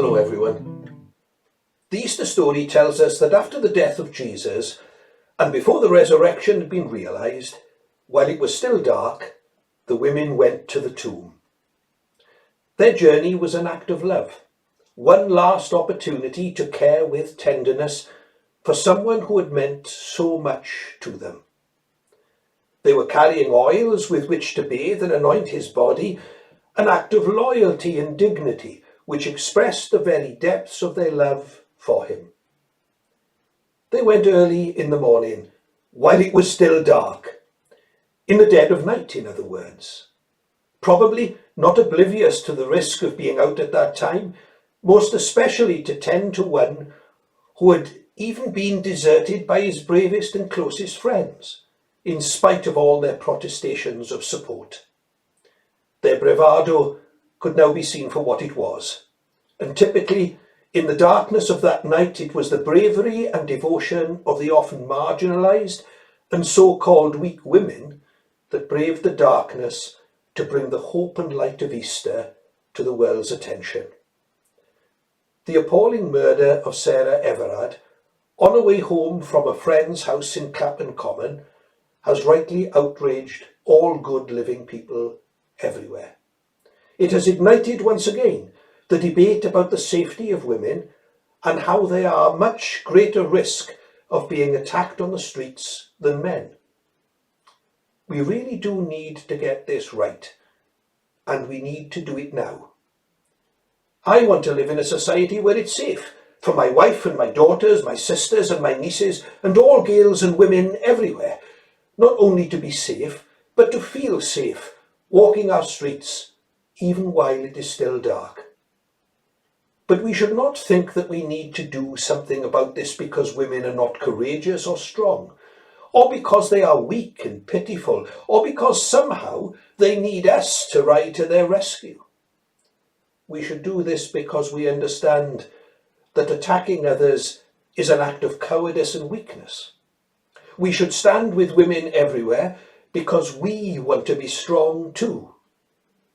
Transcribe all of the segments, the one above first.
Hello everyone. The Easter story tells us that after the death of Jesus and before the resurrection had been realised, while it was still dark, the women went to the tomb. Their journey was an act of love, one last opportunity to care with tenderness for someone who had meant so much to them. They were carrying oils with which to bathe and anoint his body, an act of loyalty and dignity which expressed the very depths of their love for him. They went early in the morning, while it was still dark, in the dead of night, in other words. Probably not oblivious to the risk of being out at that time, most especially to tend to one who had even been deserted by his bravest and closest friends, in spite of all their protestations of support. Their bravado could now be seen for what it was, and typically, in the darkness of that night, it was the bravery and devotion of the often marginalised and so-called weak women that braved the darkness to bring the hope and light of Easter to the world's attention. The appalling murder of Sarah Everard, on her way home from a friend's house in Clapham Common, has rightly outraged all good living people everywhere. It has ignited once again the debate about the safety of women and how they are much greater risk of being attacked on the streets than men. We really do need to get this right, and we need to do it now. I want to live in a society where it's safe for my wife and my daughters, my sisters and my nieces, and all girls and women everywhere, not only to be safe, but to feel safe walking our streets, even while it is still dark. But we should not think that we need to do something about this because women are not courageous or strong, or because they are weak and pitiful, or because somehow they need us to ride to their rescue. We should do this because we understand that attacking others is an act of cowardice and weakness. We should stand with women everywhere because we want to be strong too.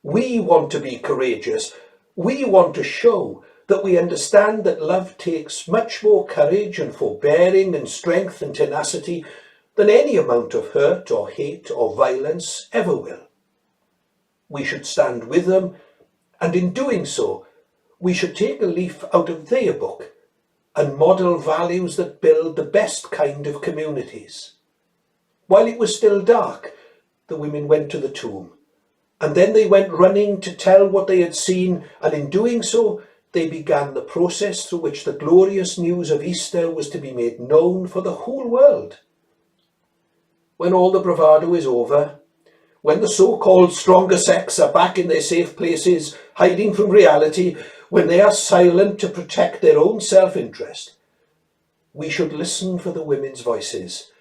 We want to be courageous. We want to show that we understand that love takes much more courage and forbearing and strength and tenacity than any amount of hurt or hate or violence ever will. We should stand with them, and in doing so, we should take a leaf out of their book and model values that build the best kind of communities. While it was still dark, the women went to the tomb, and then they went running to tell what they had seen, and in doing so, they began the process through which the glorious news of Easter was to be made known for the whole world. When all the bravado is over, when the so-called stronger sex are back in their safe places, hiding from reality, when they are silent to protect their own self-interest, we should listen for the women's voices,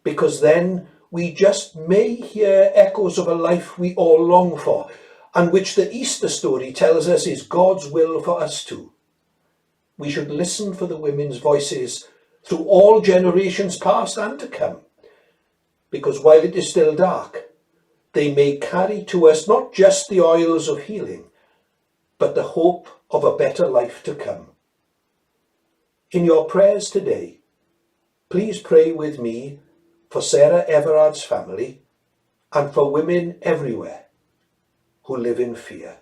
because then we just may hear echoes of a life we all long for, and which the Easter story tells us is God's will for us too. We should listen for the women's voices through all generations past and to come, because while it is still dark, they may carry to us not just the oils of healing, but the hope of a better life to come. In your prayers today, please pray with me for Sarah Everard's family and for women everywhere who live in fear.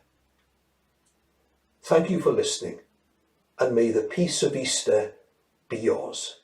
Thank you for listening, and may the peace of Easter be yours.